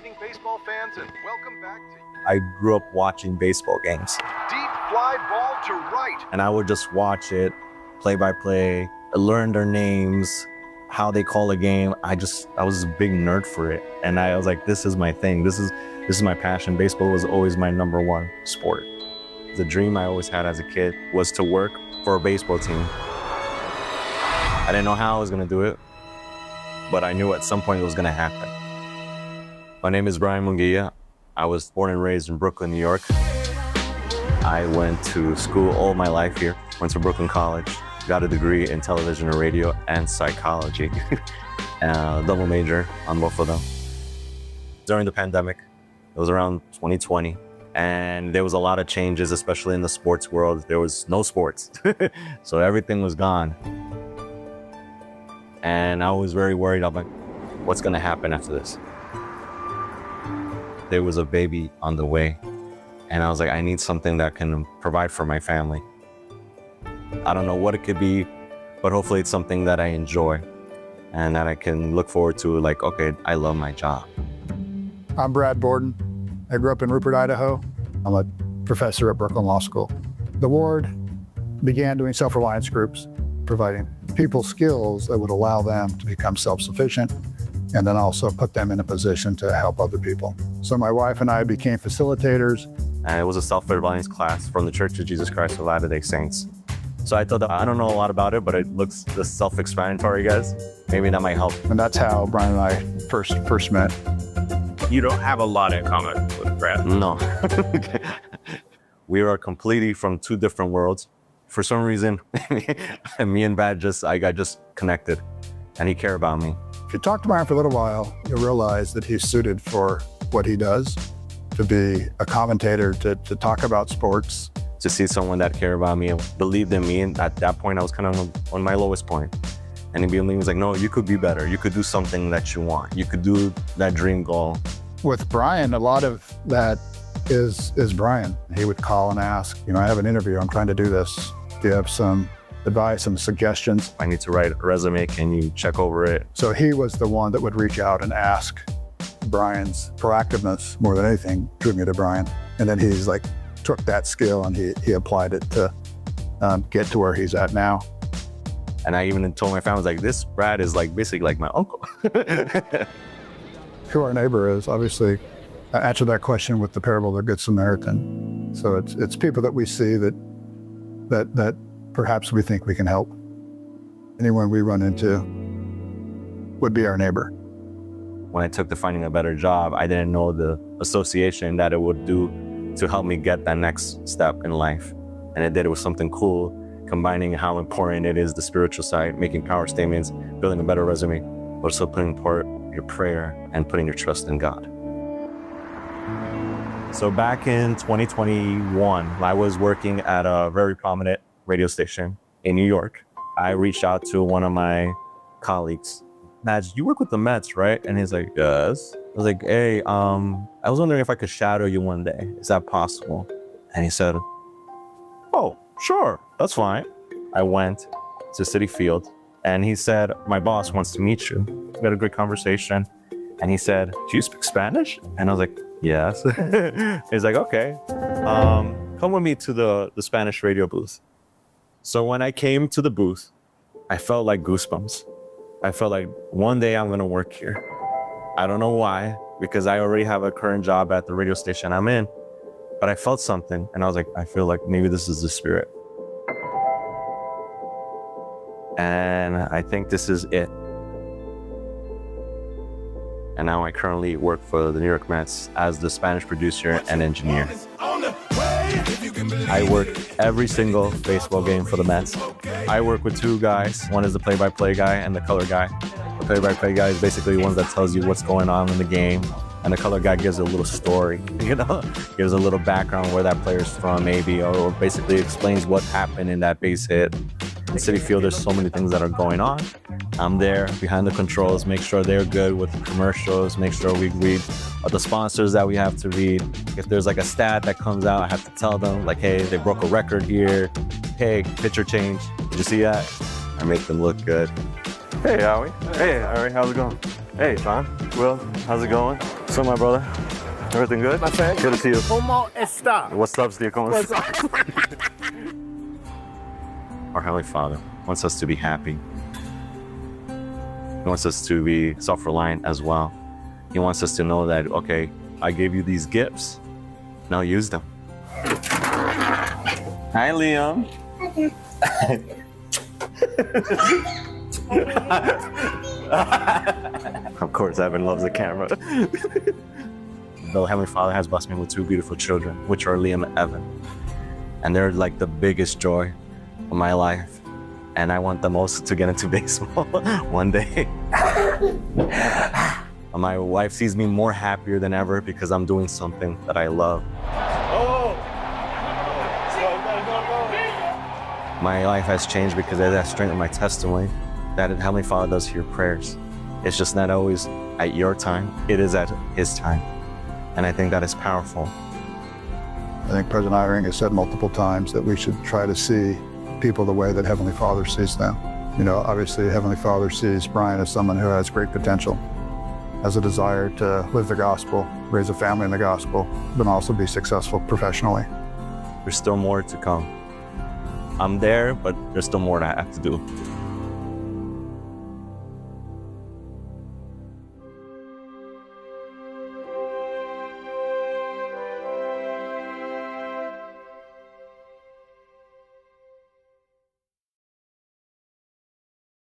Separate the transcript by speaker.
Speaker 1: evening, baseball fans, and welcome back to
Speaker 2: I grew up watching baseball games.
Speaker 1: Deep Fly Ball to Right.
Speaker 2: And I would just watch it play by play, learn their names, how they call a game. I was a big nerd for it. And I was like, this is my thing. This is my passion. Baseball was always my number one sport. The dream I always had as a kid was to work for a baseball team. I didn't know how I was gonna do it, but I knew at some point it was gonna happen. My name is Munguia. I was born and raised in Brooklyn, New York. I went to school all my life here, went to Brooklyn College, got a degree in television and radio and psychology, double major on both of them. During the pandemic, it was around 2020, and there was a lot of changes, especially in the sports world. There was no sports, so everything was gone. And I was very worried about what's gonna happen after this. There was a baby on the way, and I was like, I need something that can provide for my family. I don't know what it could be, but hopefully it's something that I enjoy and that I can look forward to, like, okay, I love my job.
Speaker 3: I'm Brad Borden. I grew up in Rupert, Idaho. I'm a professor at Brooklyn Law School. The ward began doing self-reliance groups, providing people skills that would allow them to become self-sufficient and then also put them in a position to help other people. So my wife and I became facilitators.
Speaker 2: And it was a self-reliance class from the Church of Jesus Christ of Latter-day Saints. So I thought that I don't know a lot about it, but it looks just self-explanatory, guys. Maybe that might help.
Speaker 3: And that's how Brian and I first met.
Speaker 4: You don't have a lot in common with Brad.
Speaker 2: No. We are completely from two different worlds. For some reason, me and Brad I got just connected, and he cared about me.
Speaker 3: If you talk to Brian for a little while, you'll realize that he's suited for what he does, to be a commentator, to talk about sports.
Speaker 2: To see someone that cared about me and believed in me, and at that point, I was kind of on my lowest point. And he was like, no, you could be better. You could do something that you want. You could do that dream goal.
Speaker 3: With Brian, a lot of that is Brian. He would call and ask, I have an interview, I'm trying to do this. Do you have some advice, some suggestions?
Speaker 2: I need to write a resume, can you check over it?
Speaker 3: So he was the one that would reach out and ask. Brian's proactiveness, more than anything, drew me to Brian. And then he's like, took that skill and he applied it to get to where he's at now.
Speaker 2: And I even told my family, I was like, this Brad is like basically like my uncle.
Speaker 3: Who our neighbor is, obviously, I answered that question with the parable of the Good Samaritan. So it's people that we see that perhaps we think we can help. Anyone we run into would be our neighbor.
Speaker 2: When I took to finding a better job, I didn't know the association that it would do to help me get that next step in life. And it did. It was something cool, combining how important it is, the spiritual side, making power statements, building a better resume, but also putting part your prayer and putting your trust in God. So back in 2021, I was working at a very prominent radio station in New York. I reached out to one of my colleagues. Madge, you work with the Mets, right? And he's like, yes. I was like, hey, I was wondering if I could shadow you one day. Is that possible? And he said, oh, sure, that's fine. I went to Citi Field and he said, my boss wants to meet you. We had a great conversation. And he said, do you speak Spanish? And I was like, yes. He's like, okay, come with me to the Spanish radio booth. So when I came to the booth, I felt like goosebumps. I felt like one day I'm gonna work here. I don't know why, because I already have a current job at the radio station I'm in, but I felt something and I was like, I feel like maybe this is the Spirit. And I think this is it. And now I currently work for the New York Mets as the Spanish producer and engineer. I work every single baseball game for the Mets. I work with two guys. One is the play-by-play guy and the color guy. The play-by-play guy is basically one that tells you what's going on in the game. And the color guy gives a little story, gives a little background where that player's from maybe, or basically explains what happened in that base hit. In Citi Field, there's so many things that are going on. I'm there behind the controls, make sure they're good with the commercials, make sure we read the sponsors that we have to read. If there's like a stat that comes out, I have to tell them like, hey, they broke a record here. Hey, pitcher change. Did you see that? I make them look good.
Speaker 4: Hey, Howie. Hey, Harry, how's it going? Hey, John.
Speaker 2: Bro, how's it going? What's up, my brother? Everything good?
Speaker 5: My friend.
Speaker 2: Good to see you.
Speaker 5: ¿Cómo está?
Speaker 2: What's up, Steve?
Speaker 5: What's up?
Speaker 2: Our Heavenly Father wants us to be happy. He wants us to be self-reliant as well. He wants us to know that, okay, I gave you these gifts. Now use them. Hi, Liam. Of course, Evan loves the camera. The Heavenly Father has blessed me with two beautiful children, which are Liam and Evan. And they're like the biggest joy of my life. And I want them also to get into baseball one day. My wife sees me more happier than ever because I'm doing something that I love. My life has changed because of that strength of my testimony, that Heavenly Father does hear prayers. It's just not always at your time, it is at His time. And I think that is powerful.
Speaker 3: I think President Eyring has said multiple times that we should try to see people the way that Heavenly Father sees them. You know, obviously Heavenly Father sees Brian as someone who has great potential, has a desire to live the gospel, raise a family in the gospel, but also be successful professionally.
Speaker 2: There's still more to come. I'm there, but there's still more that I have to do.